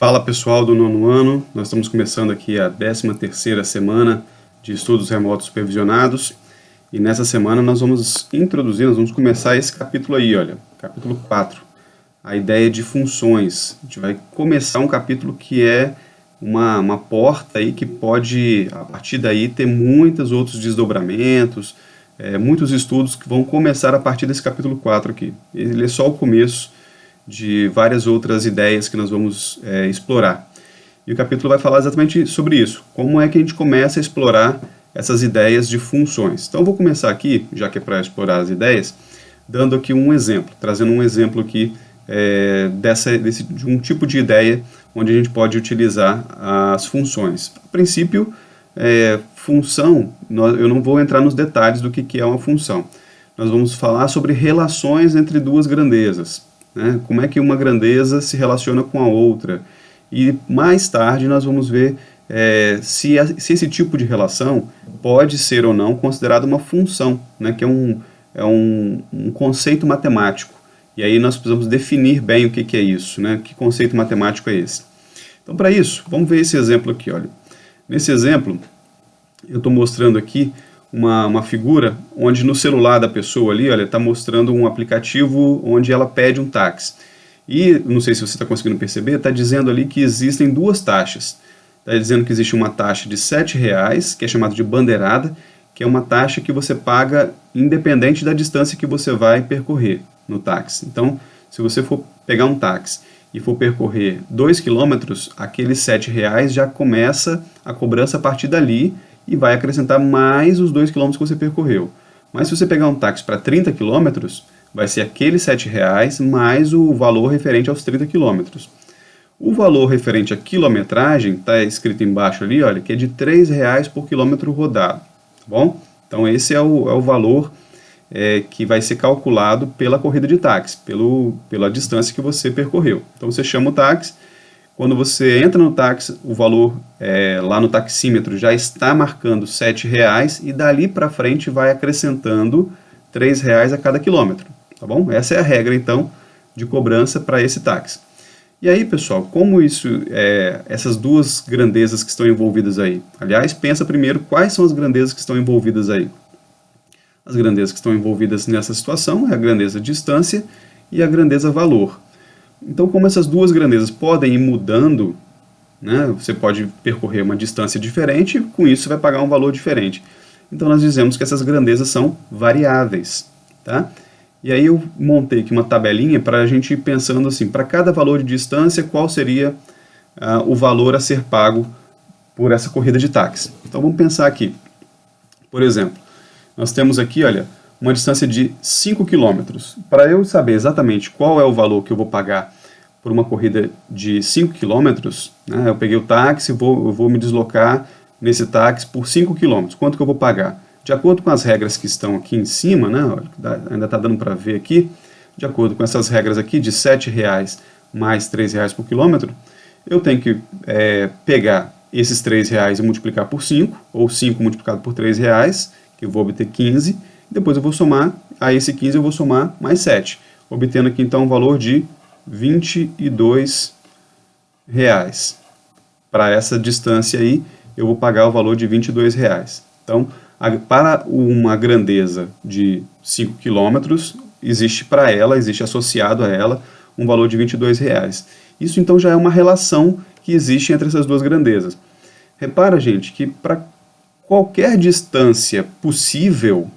Fala pessoal do nono ano, nós estamos começando aqui a 13ª semana de estudos remotos supervisionados e nessa semana nós vamos começar esse capítulo aí, olha, capítulo 4, a ideia de funções. A gente vai começar um capítulo que é uma porta aí que pode, a partir daí, ter muitos outros desdobramentos, muitos estudos que vão começar a partir desse capítulo 4 aqui. Ele é só o começo de várias outras ideias que nós vamos explorar. E o capítulo vai falar exatamente sobre isso, como é que a gente começa a explorar essas ideias de funções. Então eu vou começar aqui, já que é para explorar as ideias, dando aqui um exemplo, trazendo um exemplo aqui de um tipo de ideia onde a gente pode utilizar as funções. A princípio, função, eu não vou entrar nos detalhes do que é uma função. Nós vamos falar sobre relações entre duas grandezas. Como é que uma grandeza se relaciona com a outra. E mais tarde nós vamos ver se esse tipo de relação pode ser ou não considerado uma função, que é um conceito matemático. E aí nós precisamos definir bem o que é isso, que conceito matemático é esse. Então, para isso, vamos ver esse exemplo aqui. Olha. Nesse exemplo, eu estou mostrando aqui uma figura onde no celular da pessoa ali, olha, está mostrando um aplicativo onde ela pede um táxi. E, não sei se você está conseguindo perceber, está dizendo ali que existem duas taxas. Está dizendo que existe uma taxa de R$7, que é chamada de bandeirada, que é uma taxa que você paga independente da distância que você vai percorrer no táxi. Então, se você for pegar um táxi e for percorrer 2 km, aqueles R$7 já começa a cobrança a partir dali, e vai acrescentar mais os 2 km que você percorreu. Mas se você pegar um táxi para 30 km, vai ser aqueles R$7 mais o valor referente aos 30 km. O valor referente à quilometragem está escrito embaixo ali, olha, que é de R$3 por quilômetro rodado. Tá bom? Então esse é o valor que vai ser calculado pela corrida de táxi, pela distância que você percorreu. Então você chama o táxi. Quando você entra no táxi, o valor lá no taxímetro já está marcando R$7 e dali para frente vai acrescentando R$3 a cada quilômetro, tá bom? Essa é a regra, então, de cobrança para esse táxi. E aí, pessoal, como essas duas grandezas que estão envolvidas aí? Aliás, pensa primeiro quais são as grandezas que estão envolvidas aí. As grandezas que estão envolvidas nessa situação é a grandeza distância e a grandeza valor. Então, como essas duas grandezas podem ir mudando, você pode percorrer uma distância diferente, com isso você vai pagar um valor diferente. Então, nós dizemos que essas grandezas são variáveis. Tá? E aí eu montei aqui uma tabelinha para a gente ir pensando assim, para cada valor de distância, qual seria o valor a ser pago por essa corrida de táxi. Então, vamos pensar aqui. Por exemplo, nós temos aqui, olha, uma distância de 5 km. Para eu saber exatamente qual é o valor que eu vou pagar por uma corrida de 5 km, eu peguei o táxi, eu vou me deslocar nesse táxi por 5 km. Quanto que eu vou pagar? De acordo com as regras que estão aqui em cima, ainda está dando para ver aqui, de acordo com essas regras aqui de R$7 mais R$3 por quilômetro, eu tenho que pegar esses R$3 e multiplicar por 5, ou 5 multiplicado por R$3, que eu vou obter 15, depois eu vou somar, a esse 15 eu vou somar mais 7, obtendo aqui então um valor de R$22. Para essa distância aí, eu vou pagar o valor de R$22. Então, para uma grandeza de 5 km, existe associado a ela um valor de R$22. Isso então já é uma relação que existe entre essas duas grandezas. Repara, gente, que para qualquer distância possível,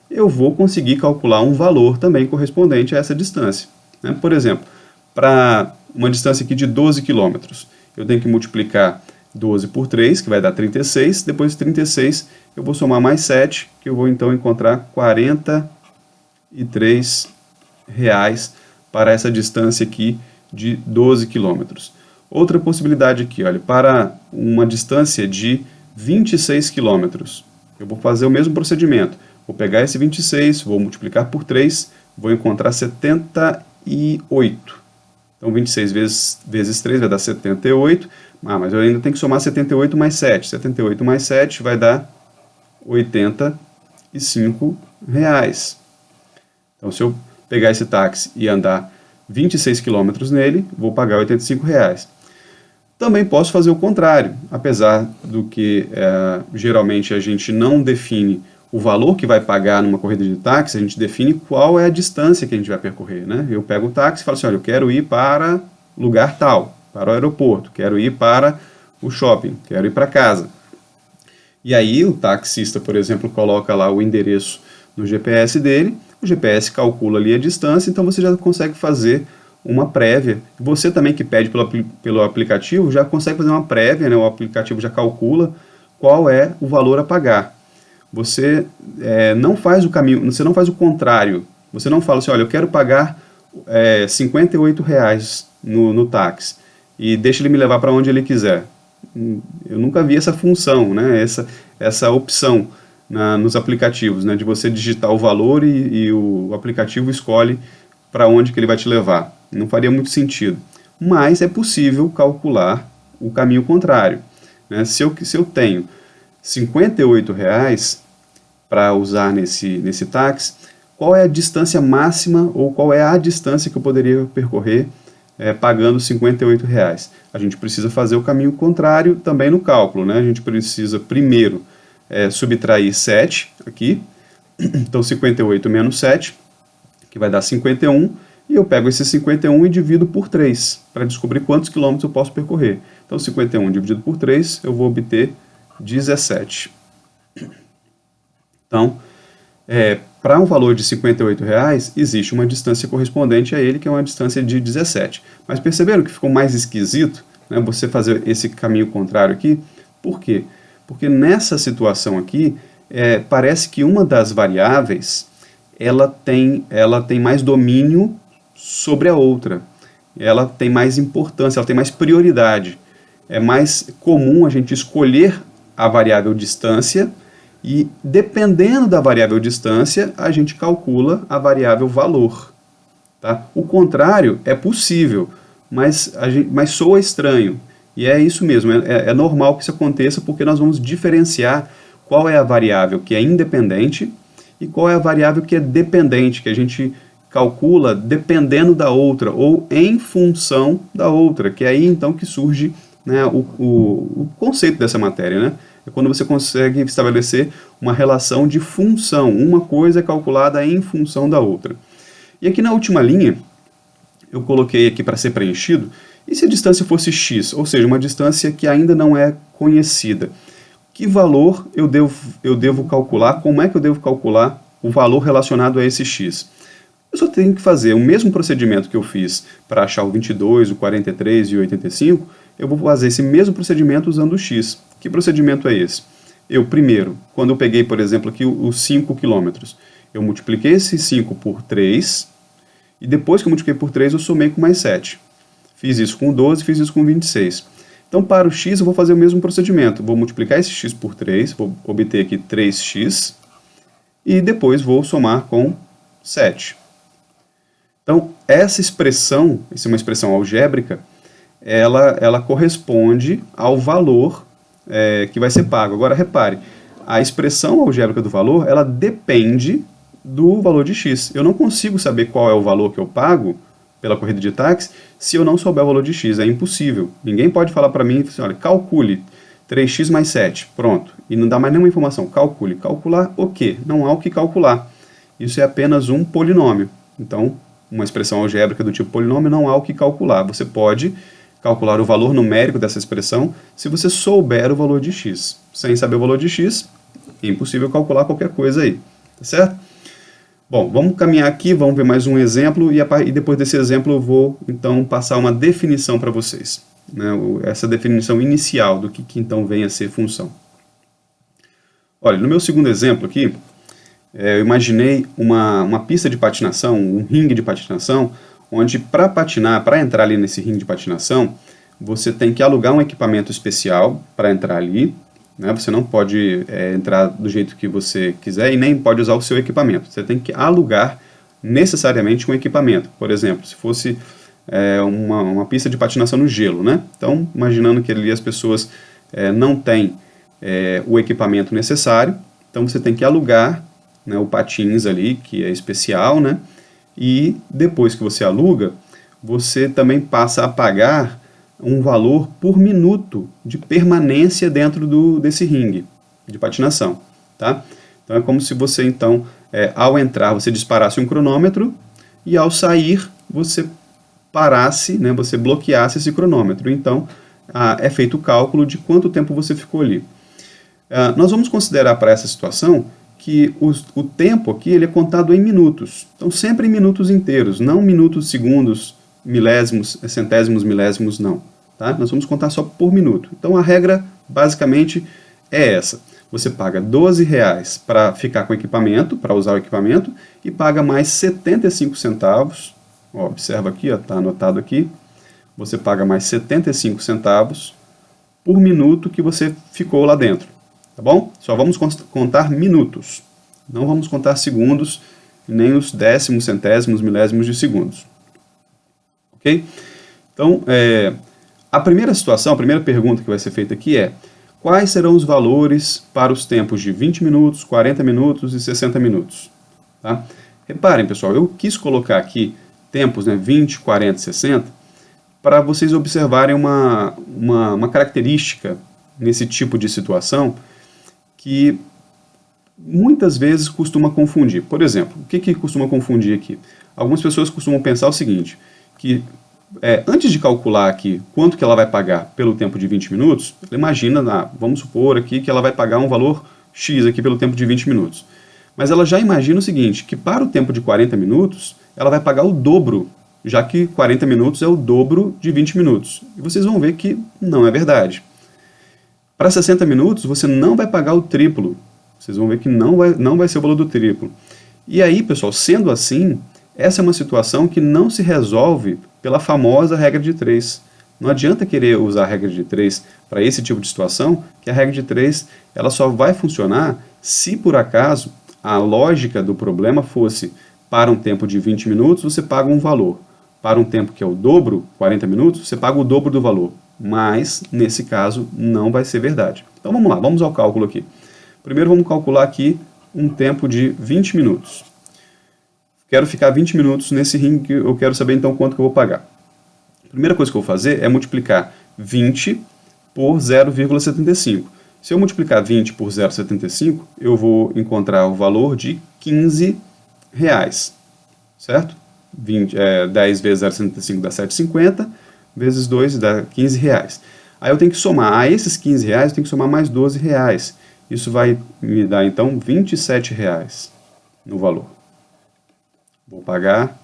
eu vou conseguir calcular um valor também correspondente a essa distância. Por exemplo, para uma distância aqui de 12 km, eu tenho que multiplicar 12 por 3, que vai dar 36, depois de 36 eu vou somar mais 7, que eu vou então encontrar R$43 para essa distância aqui de 12 km. Outra possibilidade aqui, olha, para uma distância de 26 km, eu vou fazer o mesmo procedimento. Vou pegar esse 26, vou multiplicar por 3, vou encontrar 78. Então, 26 vezes 3 vai dar 78, mas eu ainda tenho que somar 78 mais 7. 78 mais 7 vai dar R$85. Então, se eu pegar esse táxi e andar 26 quilômetros nele, vou pagar R$ 85. Também posso fazer o contrário, apesar do que geralmente a gente não define o valor que vai pagar numa corrida de táxi, a gente define qual é a distância que a gente vai percorrer, né? Eu pego o táxi e falo assim, olha, eu quero ir para lugar tal, para o aeroporto, quero ir para o shopping, quero ir para casa. E aí o taxista, por exemplo, coloca lá o endereço no GPS dele, o GPS calcula ali a distância, então você já consegue fazer uma prévia. Você também que pede pelo aplicativo já consegue fazer uma prévia, né? O aplicativo já calcula qual é o valor a pagar. Você não faz o caminho, você não faz o contrário. Você não fala assim, olha, eu quero pagar R$ 58 no táxi e deixa ele me levar para onde ele quiser. Eu nunca vi essa função, né? essa opção nos aplicativos, né? De você digitar o valor e o aplicativo escolhe para onde que ele vai te levar. Não faria muito sentido. Mas é possível calcular o caminho contrário, né? Se eu tenho R$ 58 para usar nesse táxi, qual é a distância máxima ou qual é a distância que eu poderia percorrer pagando R$ 58? A gente precisa fazer o caminho contrário também no cálculo, né? A gente precisa primeiro subtrair 7 aqui, então 58 menos 7, que vai dar 51, e eu pego esse 51 e divido por 3, para descobrir quantos quilômetros eu posso percorrer. Então 51 dividido por 3, eu vou obter 17. Então, para um valor de R$ 58, existe uma distância correspondente a ele, que é uma distância de 17. Mas perceberam que ficou mais esquisito, né, você fazer esse caminho contrário aqui? Por quê? Porque nessa situação aqui, parece que uma das variáveis ela tem mais domínio sobre a outra. Ela tem mais importância, ela tem mais prioridade. É mais comum a gente escolher a variável distância e, dependendo da variável distância, a gente calcula a variável valor. Tá? O contrário é possível, mas soa estranho. E é isso mesmo, é normal que isso aconteça, porque nós vamos diferenciar qual é a variável que é independente e qual é a variável que é dependente, que a gente calcula dependendo da outra, ou em função da outra, que é aí então que surge, né, o conceito dessa matéria, né? É quando você consegue estabelecer uma relação de função, uma coisa é calculada em função da outra. E aqui na última linha, eu coloquei aqui para ser preenchido, e se a distância fosse x, ou seja, uma distância que ainda não é conhecida? Que valor eu devo calcular, como é que eu devo calcular o valor relacionado a esse x? Eu só tenho que fazer o mesmo procedimento que eu fiz para achar o 22, o 43 e o 85, eu vou fazer esse mesmo procedimento usando o x. Que procedimento é esse? Eu primeiro, quando eu peguei, por exemplo, aqui os 5 quilômetros, eu multipliquei esse 5 por 3, e depois que eu multipliquei por 3, eu somei com mais 7. Fiz isso com 12, fiz isso com 26. Então, para o x, eu vou fazer o mesmo procedimento. Vou multiplicar esse x por 3, vou obter aqui 3x, e depois vou somar com 7. Então, essa expressão, essa é uma expressão algébrica, ela corresponde ao valor que vai ser pago. Agora, repare, a expressão algébrica do valor, ela depende do valor de x. Eu não consigo saber qual é o valor que eu pago pela corrida de táxi se eu não souber o valor de x. É impossível. Ninguém pode falar para mim, assim, olha, calcule 3x mais 7. Pronto. E não dá mais nenhuma informação. Calcule. Calcular o quê? Não há o que calcular. Isso é apenas um polinômio. Então, uma expressão algébrica do tipo polinômio não há o que calcular. Você pode calcular o valor numérico dessa expressão se você souber o valor de x. Sem saber o valor de x, é impossível calcular qualquer coisa aí. Tá certo? Bom, vamos caminhar aqui, vamos ver mais um exemplo e depois desse exemplo eu vou então passar uma definição para vocês, né? Essa definição inicial do que então vem a ser função. Olha, no meu segundo exemplo aqui, eu imaginei uma pista de patinação, um ringue de patinação, onde para patinar, para entrar ali nesse ringue de patinação, você tem que alugar um equipamento especial para entrar ali, né? Você não pode entrar do jeito que você quiser e nem pode usar o seu equipamento. Você tem que alugar necessariamente um equipamento. Por exemplo, se fosse uma pista de patinação no gelo, né? Então, imaginando que ali as pessoas não têm o equipamento necessário, então você tem que alugar, né, o patins ali, que é especial, né? E depois que você aluga, você também passa a pagar um valor por minuto de permanência dentro desse ringue de patinação, tá? Então é como se você, então, ao entrar, você disparasse um cronômetro e ao sair, você parasse, né, você bloqueasse esse cronômetro. Então, é feito o cálculo de quanto tempo você ficou ali. Nós vamos considerar para essa situação que o tempo aqui ele é contado em minutos. Então, sempre em minutos inteiros, não minutos, segundos, milésimos, centésimos, milésimos, não. Tá? Nós vamos contar só por minuto. Então, a regra, basicamente, é essa. Você paga R$12 para ficar com o equipamento, para usar o equipamento, e paga mais 75 centavos. Ó, observa aqui, está anotado aqui. Você paga mais 75 centavos por minuto que você ficou lá dentro. Tá bom? Só vamos contar minutos. Não vamos contar segundos, nem os décimos, centésimos, milésimos de segundos. Ok? Então, a primeira situação, a primeira pergunta que vai ser feita aqui é: quais serão os valores para os tempos de 20 minutos, 40 minutos e 60 minutos? Tá? Reparem, pessoal, eu quis colocar aqui tempos, né, 20, 40 e 60, para vocês observarem uma característica nesse tipo de situação que muitas vezes costuma confundir. Por exemplo, o que costuma confundir aqui? Algumas pessoas costumam pensar o seguinte, que antes de calcular aqui quanto que ela vai pagar pelo tempo de 20 minutos, ela imagina, vamos supor aqui que ela vai pagar um valor X aqui pelo tempo de 20 minutos. Mas ela já imagina o seguinte, que para o tempo de 40 minutos, ela vai pagar o dobro, já que 40 minutos é o dobro de 20 minutos. E vocês vão ver que não é verdade. Para 60 minutos, você não vai pagar o triplo. Vocês vão ver que não vai ser o valor do triplo. E aí, pessoal, sendo assim, essa é uma situação que não se resolve pela famosa regra de 3. Não adianta querer usar a regra de 3 para esse tipo de situação, que a regra de 3 ela só vai funcionar se, por acaso, a lógica do problema fosse: para um tempo de 20 minutos, você paga um valor. Para um tempo que é o dobro, 40 minutos, você paga o dobro do valor. Mas, nesse caso, não vai ser verdade. Então vamos lá, vamos ao cálculo aqui. Primeiro vamos calcular aqui um tempo de 20 minutos. Quero ficar 20 minutos nesse ringue, eu quero saber então quanto que eu vou pagar. A primeira coisa que eu vou fazer é multiplicar 20 por 0,75. Se eu multiplicar 20 por 0,75, eu vou encontrar o valor de R$15, certo? 10 vezes 0,75 dá 7,50, vezes 2 dá R$15. Aí eu tenho que somar, a esses R$15 eu tenho que somar mais R$12. Isso vai me dar então R$27 no valor. Vou pagar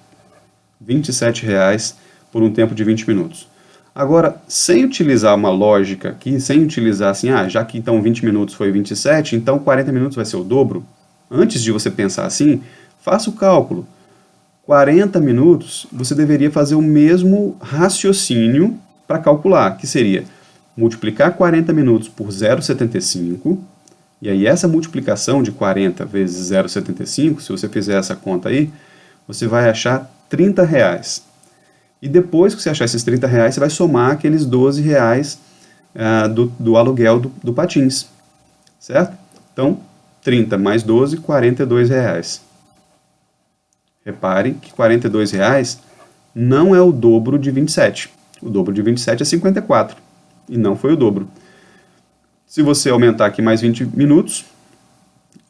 R$27 por um tempo de 20 minutos. Agora, sem utilizar uma lógica aqui, sem utilizar assim, já que então 20 minutos foi 27, então 40 minutos vai ser o dobro. Antes de você pensar assim, faça o cálculo. 40 minutos, você deveria fazer o mesmo raciocínio para calcular, que seria multiplicar 40 minutos por 0,75, e aí essa multiplicação de 40 vezes 0,75, se você fizer essa conta aí, você vai achar R$30. E depois que você achar esses R$30, você vai somar aqueles R$12 do aluguel do patins, certo? Então, 30 mais 12, R$42. Repare que R$42 não é o dobro de 27. O dobro de 27 é 54, e não foi o dobro. Se você aumentar aqui mais 20 minutos,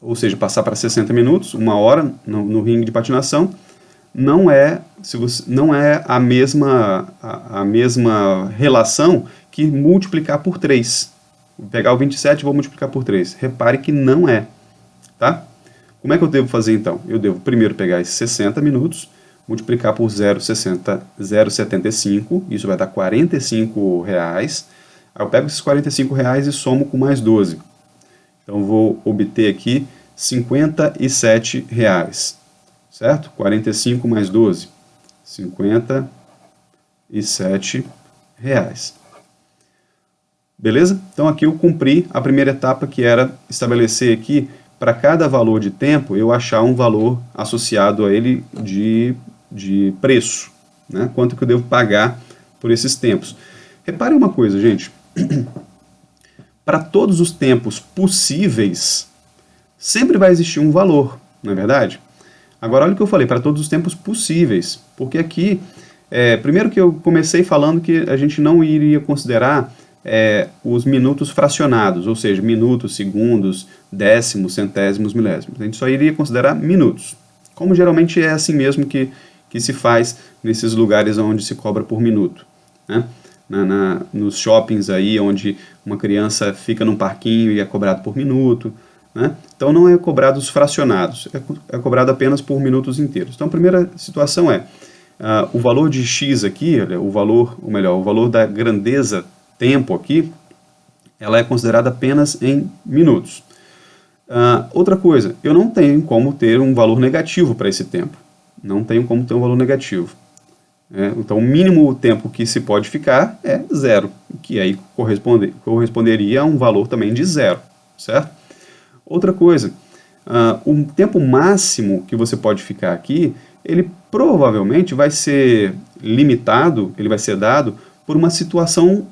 ou seja, passar para 60 minutos, 1 hora no ringue de patinação, não é a mesma relação que multiplicar por 3. Vou pegar o 27 e vou multiplicar por 3. Repare que não é. Tá? Como é que eu devo fazer então? Eu devo primeiro pegar esses 60 minutos, multiplicar por 0,75, isso vai dar R$45. Aí eu pego esses R$45 e somo com mais 12. Então vou obter aqui R$57. Certo? 45 mais 12, R$57. Beleza? Então aqui eu cumpri a primeira etapa, que era estabelecer aqui, para cada valor de tempo, eu achar um valor associado a ele de preço. Né? Quanto que eu devo pagar por esses tempos. Reparem uma coisa, gente. Para todos os tempos possíveis, sempre vai existir um valor, não é verdade? Agora, olha o que eu falei, para todos os tempos possíveis, porque aqui Primeiro que eu comecei falando que a gente não iria considerar os minutos fracionados, ou seja, minutos, segundos, décimos, centésimos, milésimos. A gente só iria considerar minutos, como geralmente é assim mesmo que se faz nesses lugares onde se cobra por minuto, né? Nos shoppings aí, onde uma criança fica num parquinho e é cobrado por minuto, né? Então não é cobrado os fracionados, é cobrado apenas por minutos inteiros. Então a primeira situação é, o valor de x aqui, o valor da grandeza tempo aqui, ela é considerada apenas em minutos. Outra coisa, eu não tenho como ter um valor negativo para esse tempo. Não tenho como ter um valor negativo. Então, o mínimo tempo que se pode ficar é 0, que aí corresponderia a um valor também de 0, certo? Outra coisa, o tempo máximo que você pode ficar aqui, ele provavelmente vai ser limitado, ele vai ser dado por uma situação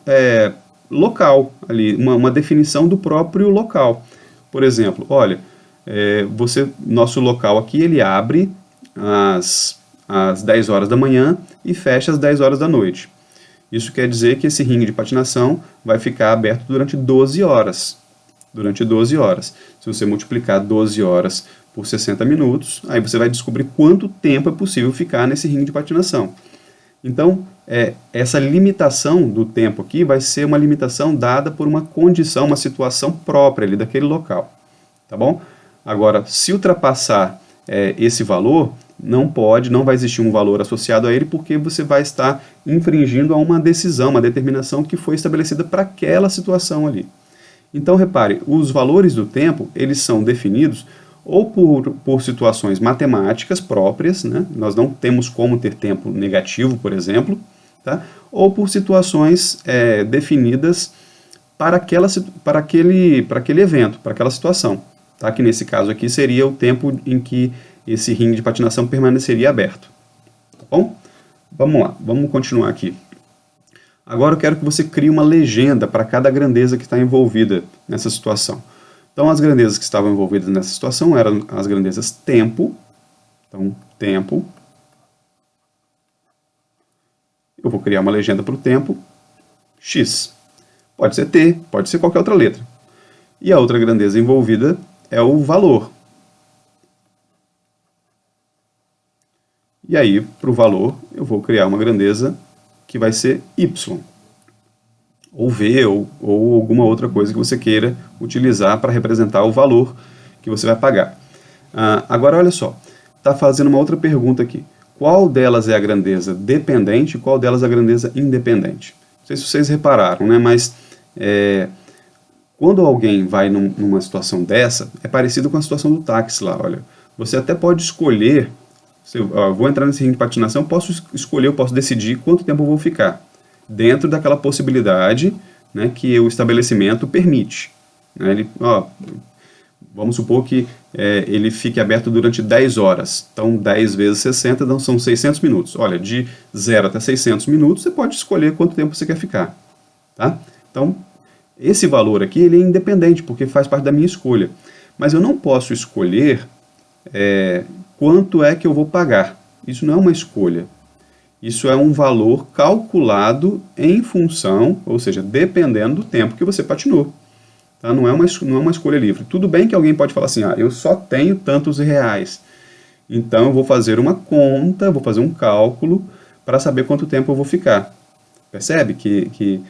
local, ali, uma definição do próprio local. Por exemplo, olha, nosso local aqui, ele abre às 10 horas da manhã e fecha às 10 horas da noite. Isso quer dizer que esse ringue de patinação vai ficar aberto durante 12 horas. Durante 12 horas. Se você multiplicar 12 horas por 60 minutos, aí você vai descobrir quanto tempo é possível ficar nesse ringue de patinação. Então, essa limitação do tempo aqui vai ser uma limitação dada por uma condição, uma situação própria ali daquele local. Tá bom? Agora, se ultrapassar esse valor, não vai existir um valor associado a ele, porque você vai estar infringindo a uma decisão, uma determinação que foi estabelecida para aquela situação ali. Então, repare, os valores do tempo, eles são definidos ou por situações matemáticas próprias, né? Nós não temos como ter tempo negativo, por exemplo, tá? Ou por situações definidas para aquele evento, para aquela situação. Tá? Que nesse caso aqui seria o tempo em que esse ringue de patinação permaneceria aberto. Tá bom? Vamos lá, vamos continuar aqui. Agora eu quero que você crie uma legenda para cada grandeza que está envolvida nessa situação. Então as grandezas que estavam envolvidas nessa situação eram as grandezas tempo. Então, tempo. Eu vou criar uma legenda para o tempo x. Pode ser t, pode ser qualquer outra letra. E a outra grandeza envolvida é o valor. E aí, para o valor, eu vou criar uma grandeza que vai ser y, ou v, ou alguma outra coisa que você queira utilizar para representar o valor que você vai pagar. Agora, olha só, está fazendo uma outra pergunta aqui. Qual delas é a grandeza dependente e qual delas é a grandeza independente? Não sei se vocês repararam, né? Mas quando alguém vai numa situação dessa, é parecido com a situação do táxi lá, olha. Você até pode escolher, vou entrar nesse ringue de patinação, eu posso decidir quanto tempo eu vou ficar, dentro daquela possibilidade, né, que o estabelecimento permite. Né? Vamos supor que ele fique aberto durante 10 horas, então 10 vezes 60 então, são 600 minutos. Olha, de 0 até 600 minutos, você pode escolher quanto tempo você quer ficar. Tá? Então, esse valor aqui ele é independente, porque faz parte da minha escolha. Mas eu não posso escolher quanto é que eu vou pagar. Isso não é uma escolha. Isso é um valor calculado em função, ou seja, dependendo do tempo que você patinou. Tá? Não é uma escolha livre. Tudo bem que alguém pode falar assim, eu só tenho tantos reais. Então eu vou fazer uma conta, vou fazer um cálculo para saber quanto tempo eu vou ficar. Percebe que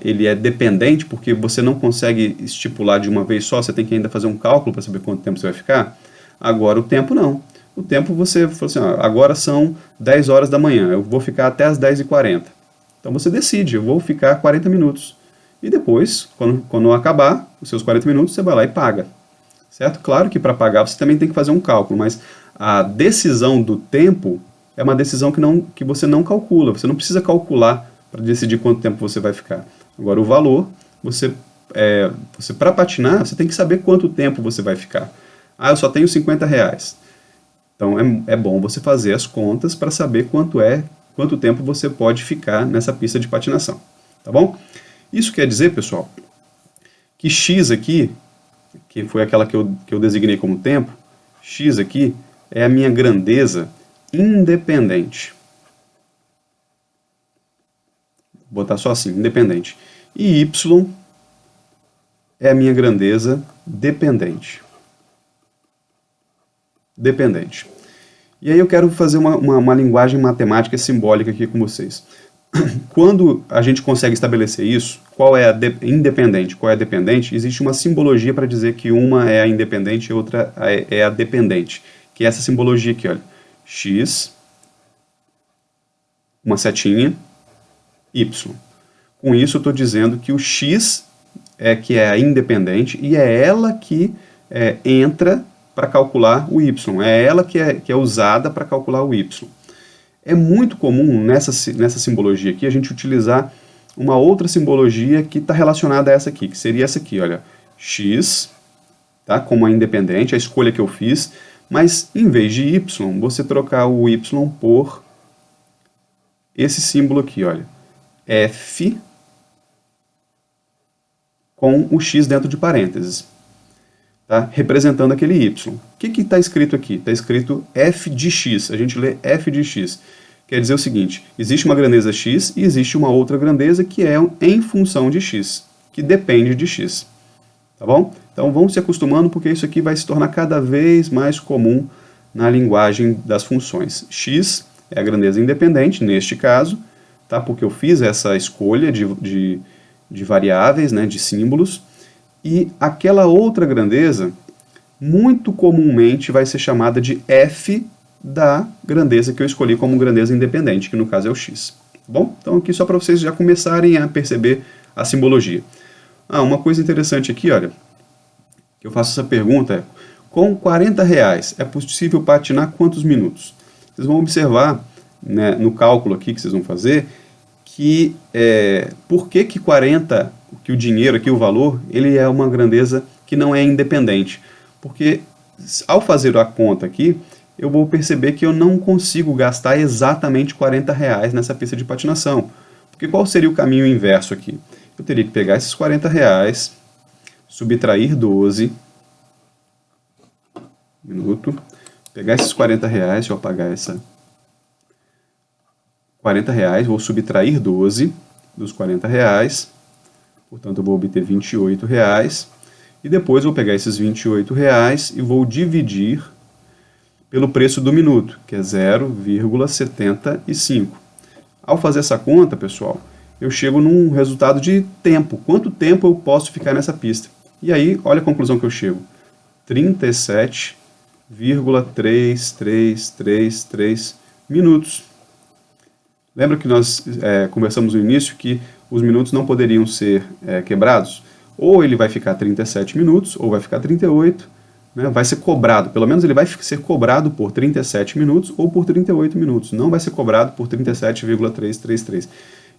ele é dependente porque você não consegue estipular de uma vez só, você tem que ainda fazer um cálculo para saber quanto tempo você vai ficar? Agora o tempo não. O tempo você falou assim, agora são 10 horas da manhã, eu vou ficar até as 10h40. Então você decide, eu vou ficar 40 minutos. E depois, quando acabar os seus 40 minutos, você vai lá e paga. Certo? Claro que para pagar você também tem que fazer um cálculo, mas a decisão do tempo é uma decisão que você não calcula, você não precisa calcular para decidir quanto tempo você vai ficar. Agora o valor, você para patinar, você tem que saber quanto tempo você vai ficar. Eu só tenho 50 reais. Então é bom você fazer as contas para saber quanto tempo você pode ficar nessa pista de patinação. Tá bom? Isso quer dizer, pessoal, que x aqui, que foi aquela que eu designei como tempo, x aqui é a minha grandeza independente. botar só assim, independente. E y é a minha grandeza dependente. Dependente. E aí eu quero fazer uma linguagem matemática simbólica aqui com vocês. Quando a gente consegue estabelecer isso, qual é a independente, qual é a dependente, existe uma simbologia para dizer que uma é a independente e outra é a dependente, que é essa simbologia aqui, olha. X, uma setinha, y. Com isso eu estou dizendo que o x que é a independente e é ela que entra para calcular o y, é ela que é usada para calcular o y. É muito comum nessa simbologia aqui a gente utilizar uma outra simbologia que está relacionada a essa aqui, que seria essa aqui, olha, x, tá, como a independente, a escolha que eu fiz, mas em vez de y, você trocar o y por esse símbolo aqui, olha, f com o x dentro de parênteses, tá, representando aquele y. O que está escrito aqui? Está escrito f de x, a gente lê f de x. Quer dizer o seguinte, existe uma grandeza x e existe uma outra grandeza que é em função de x, que depende de x. Tá bom? Então vamos se acostumando porque isso aqui vai se tornar cada vez mais comum na linguagem das funções. X é a grandeza independente, neste caso, tá? Porque eu fiz essa escolha de variáveis, né, de símbolos, e aquela outra grandeza muito comumente vai ser chamada de f da grandeza que eu escolhi como grandeza independente, que no caso é o x. Tá bom? Então aqui só para vocês já começarem a perceber a simbologia. Uma coisa interessante aqui, olha, que eu faço essa pergunta é, com R$40 é possível patinar quantos minutos? Vocês vão observar, né, no cálculo aqui que vocês vão fazer, que por que 40, que o dinheiro aqui, o valor, ele é uma grandeza que não é independente? Porque ao fazer a conta aqui, eu vou perceber que eu não consigo gastar exatamente R$40 nessa pista de patinação. Porque qual seria o caminho inverso aqui? Eu teria que pegar esses R$40, subtrair 12, pegar esses R$40, deixa eu apagar essa, R$40, vou subtrair 12 dos R$40, portanto eu vou obter R$28, e depois vou pegar esses R$28 e vou dividir pelo preço do minuto, que é 0,75. Ao fazer essa conta, pessoal, eu chego num resultado de tempo. Quanto tempo eu posso ficar nessa pista? E aí, olha a conclusão que eu chego. 37,3333 minutos. Lembra que nós conversamos no início que os minutos não poderiam ser quebrados? Ou ele vai ficar 37 minutos, ou vai ficar 38, né? Vai ser cobrado, pelo menos ele vai ser cobrado por 37 minutos ou por 38 minutos, não vai ser cobrado por 37,333.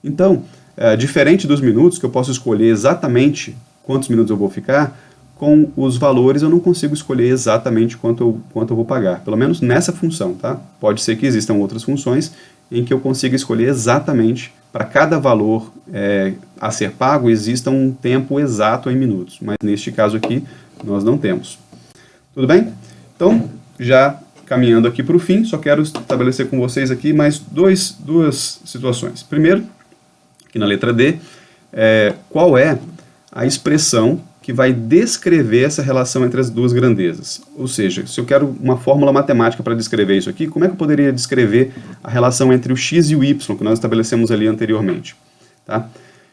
Então, diferente dos minutos, que eu posso escolher exatamente quantos minutos eu vou ficar, com os valores eu não consigo escolher exatamente quanto eu vou pagar, pelo menos nessa função, tá? Pode ser que existam outras funções em que eu consiga escolher exatamente, para cada valor a ser pago, exista um tempo exato em minutos, mas neste caso aqui nós não temos. Tudo bem? Então, já caminhando aqui para o fim, só quero estabelecer com vocês aqui mais duas situações. Primeiro, aqui na letra D, qual é a expressão que vai descrever essa relação entre as duas grandezas? Ou seja, se eu quero uma fórmula matemática para descrever isso aqui, como é que eu poderia descrever a relação entre o x e o y, que nós estabelecemos ali anteriormente? Tá?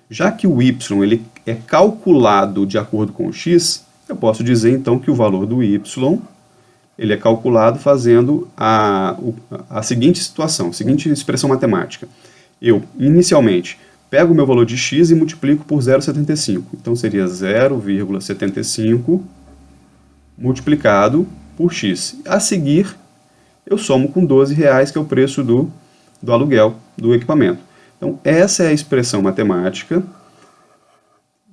Já que o y ele é calculado de acordo com o x, eu posso dizer então que o valor do y ele é calculado fazendo a seguinte situação, a seguinte expressão matemática. Eu, inicialmente, pego o meu valor de x e multiplico por 0,75. Então seria 0,75 multiplicado por x. A seguir, eu somo com R$12, que é o preço do aluguel do equipamento. Então essa é a expressão matemática,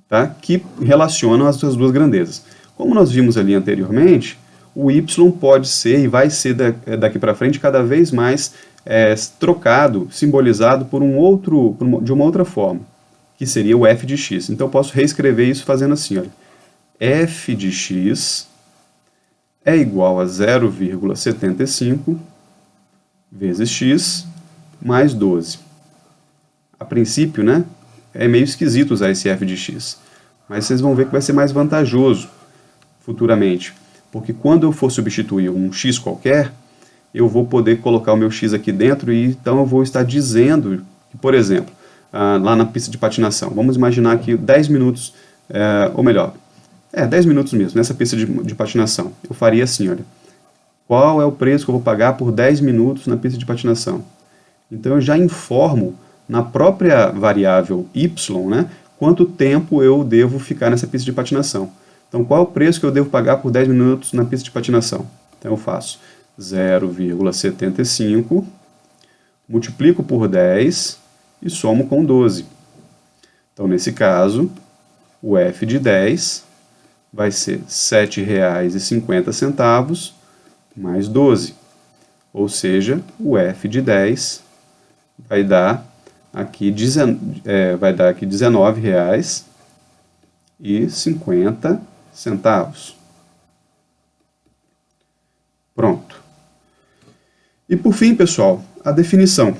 tá, que relaciona as duas grandezas. Como nós vimos ali anteriormente, o y pode ser e vai ser daqui para frente cada vez mais trocado, simbolizado de uma outra forma, que seria o f de x. Então eu posso reescrever isso fazendo assim, olha, f de x é igual a 0,75 vezes x mais 12. A princípio, né, é meio esquisito usar esse f de x, mas vocês vão ver que vai ser mais vantajoso futuramente, porque quando eu for substituir um x qualquer, eu vou poder colocar o meu x aqui dentro e então eu vou estar dizendo que, por exemplo, lá na pista de patinação, vamos imaginar que 10 minutos, ou melhor, 10 minutos mesmo, nessa pista de patinação, eu faria assim, olha, qual é o preço que eu vou pagar por 10 minutos na pista de patinação? Então eu já informo na própria variável y, né, quanto tempo eu devo ficar nessa pista de patinação. Então qual é o preço que eu devo pagar por 10 minutos na pista de patinação? Então eu faço 0,75, multiplico por 10 e somo com 12. Então nesse caso, o f de 10 vai ser R$ 7,50 mais 12. Ou seja, o f de 10 vai dar aqui R$19,50. Pronto. E por fim, pessoal, a definição.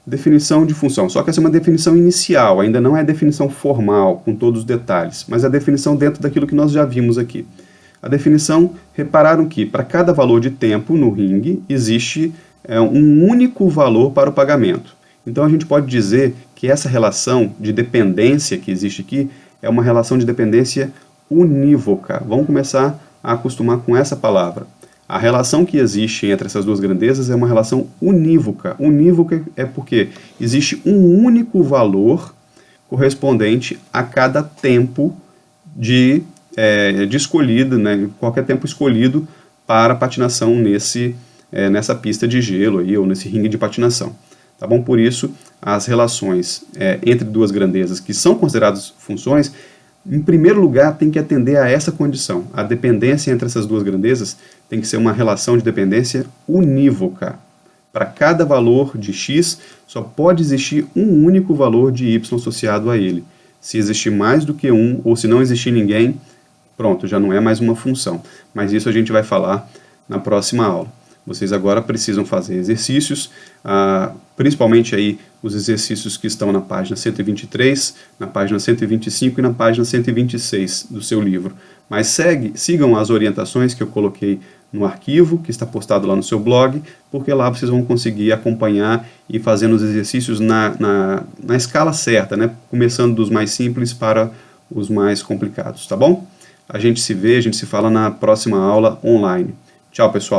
Definição de função. Só que essa é uma definição inicial, ainda não é definição formal, com todos os detalhes, mas é a definição dentro daquilo que nós já vimos aqui. A definição, repararam que para cada valor de tempo no ringue, existe um único valor para o pagamento. Então a gente pode dizer que essa relação de dependência que existe aqui é uma relação de dependência unívoca. Vamos começar a acostumar com essa palavra. A relação que existe entre essas duas grandezas é uma relação unívoca. Unívoca é porque existe um único valor correspondente a cada tempo de escolhido, né, qualquer tempo escolhido para patinação nessa pista de gelo aí, ou nesse ringue de patinação. Tá bom? Por isso, as relações entre duas grandezas que são consideradas funções, em primeiro lugar, tem que atender a essa condição. A dependência entre essas duas grandezas tem que ser uma relação de dependência unívoca. Para cada valor de x, só pode existir um único valor de y associado a ele. Se existir mais do que um, ou se não existir ninguém, pronto, já não é mais uma função. Mas isso a gente vai falar na próxima aula. Vocês agora precisam fazer exercícios, principalmente aí os exercícios que estão na página 123, na página 125 e na página 126 do seu livro. Mas sigam as orientações que eu coloquei no arquivo, que está postado lá no seu blog, porque lá vocês vão conseguir acompanhar e fazendo os exercícios na escala certa, né? Começando dos mais simples para os mais complicados, tá bom? A gente se vê, a gente se fala na próxima aula online. Tchau, pessoal!